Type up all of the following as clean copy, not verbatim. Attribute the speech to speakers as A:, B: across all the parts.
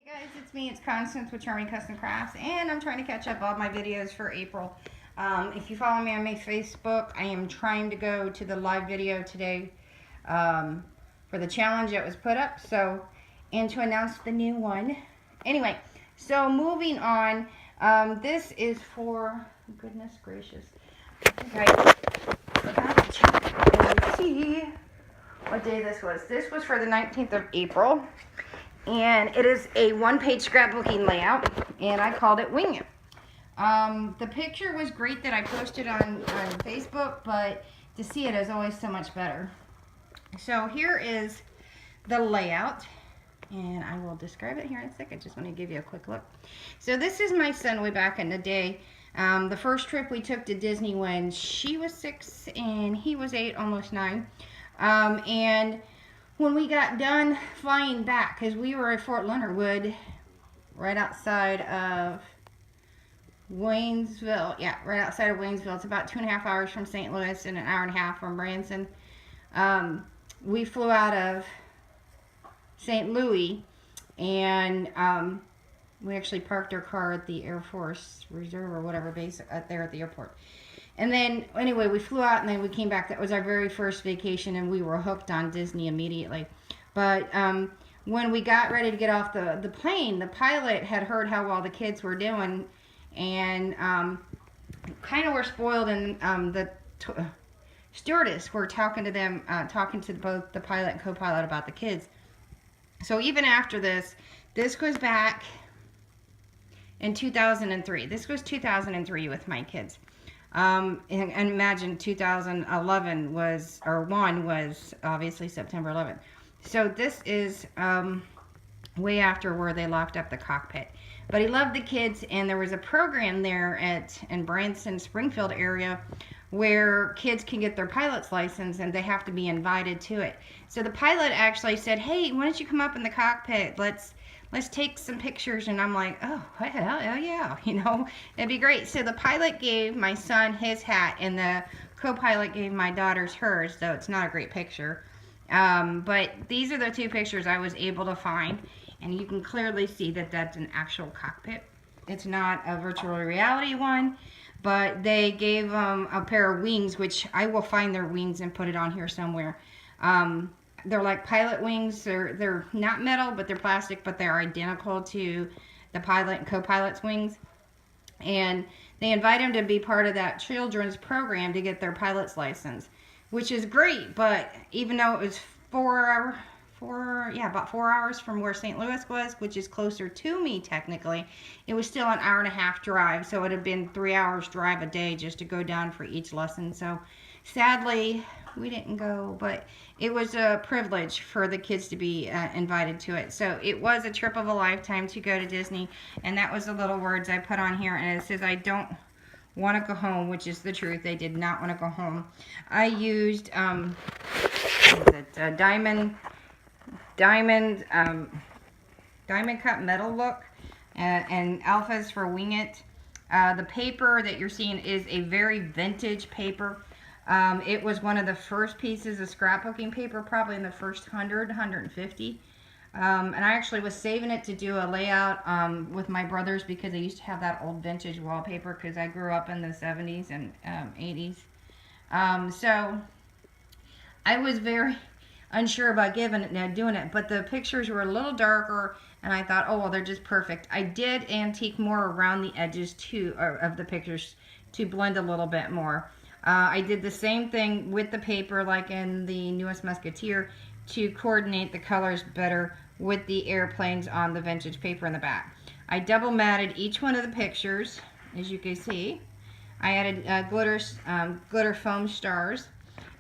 A: Hey guys, it's me, it's Constance with Charming Custom Crafts, and I'm trying to catch up all my videos for April. If you follow me on my Facebook, I am trying to go to the live video today for the challenge that was put up, and to announce the new one. Anyway, so moving on, this is for, goodness gracious, I think I forgot to check. Let's see what day this was. This was for the 19th of April. And it is a one-page scrapbooking layout, and I called it Wing It. The picture was great that I posted on Facebook, but to see it is always so much better. So here is the layout, and I will describe it here in a second. Just want to give you a quick look. So this is my son way back in the day. The first trip we took to Disney when she was 6 and he was 8, almost 9. And when we got done flying back, because we were at Fort Leonard Wood, right outside of Waynesville. Yeah, right outside of Waynesville. It's about 2.5 hours from St. Louis and an hour and a half from Branson. We flew out of St. Louis, and we actually parked our car at the Air Force Reserve or whatever base out there at the airport. And then, anyway, we flew out and then we came back. That was our very first vacation, and we were hooked on Disney immediately. But when we got ready to get off the plane, the pilot had heard how well the kids were doing, and kind of were spoiled, and the stewardess were talking to them, talking to both the pilot and co-pilot about the kids. So even after this was back in 2003. This was 2003 with my kids. And imagine 2011 was, or 1 was obviously September 11th. So this is way after where they locked up the cockpit. But he loved the kids, and there was a program there in Branson, Springfield area where kids can get their pilot's license, and they have to be invited to it. So the pilot actually said, hey, why don't you come up in the cockpit? Let's take some pictures. And I'm like, oh, hell yeah, it'd be great. So the pilot gave my son his hat, and the co-pilot gave my daughter's hers, though it's not a great picture. But these are the two pictures I was able to find, and you can clearly see that that's an actual cockpit. It's not a virtual reality one, but they gave them a pair of wings, which I will find their wings and put it on here somewhere. They're like pilot wings. They're not metal, but they're plastic, but they're identical to the pilot and co-pilot's wings. And they invite them to be part of that children's program to get their pilot's license, which is great. But even though it was about 4 hours from where St. Louis was, which is closer to me technically, it was still an hour and a half drive. So it would have been 3 hours drive a day just to go down for each lesson. So sadly, we didn't go, but it was a privilege for the kids to be invited to it. So it was a trip of a lifetime to go to Disney, and that was the little words I put on here, and it says, I don't want to go home, which is the truth. They did not want to go home. I used diamond cut metal look, and alphas for Wing It. The paper that you're seeing is a very vintage paper. It was one of the first pieces of scrapbooking paper, probably in the first 100, 150. And I actually was saving it to do a layout with my brothers, because I used to have that old vintage wallpaper, because I grew up in the 70s and 80s. So I was very unsure about doing it, but the pictures were a little darker, and I thought, oh, well, they're just perfect. I did antique more around the edges too, of the pictures, to blend a little bit more. I did the same thing with the paper, like in the Newest Musketeer, to coordinate the colors better with the airplanes on the vintage paper in the back. I double matted each one of the pictures, as you can see. I added glitter foam stars,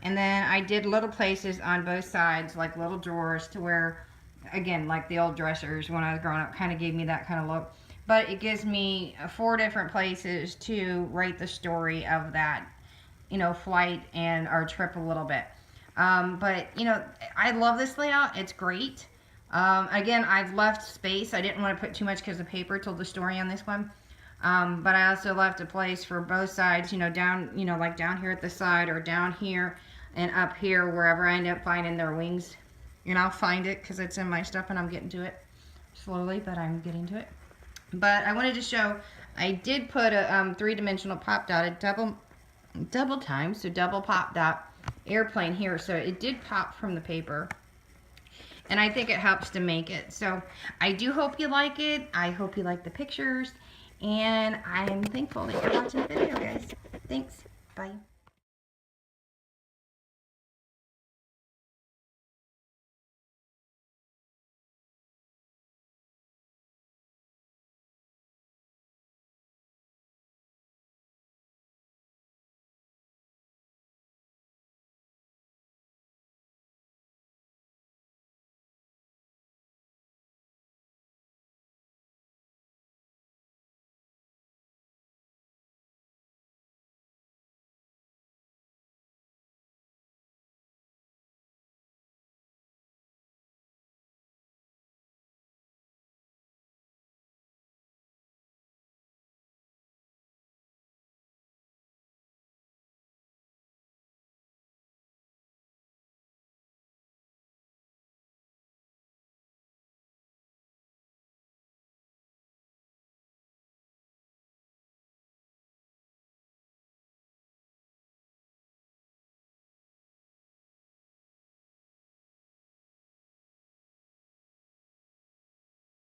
A: and then I did little places on both sides, like little drawers, to where, again, like the old dressers when I was growing up, kind of gave me that kind of look. But it gives me 4 different places to write the story of that flight and our trip a little bit. But I love this layout. It's great. Again, I've left space. I didn't want to put too much because the paper told the story on this one. But I also left a place for both sides, down, like down here at the side, or down here and up here, wherever I end up finding their wings. I'll find it because it's in my stuff and I'm getting to it. slowly, but I'm getting to it. But I wanted to show, I did put a 3-dimensional pop dot, a double time, so double pop dot airplane here, so it did pop from the paper. And I think it helps to make it. So I do hope you like it. I hope you like the pictures. And I'm thankful that you're watching the video, guys. Thanks. Bye.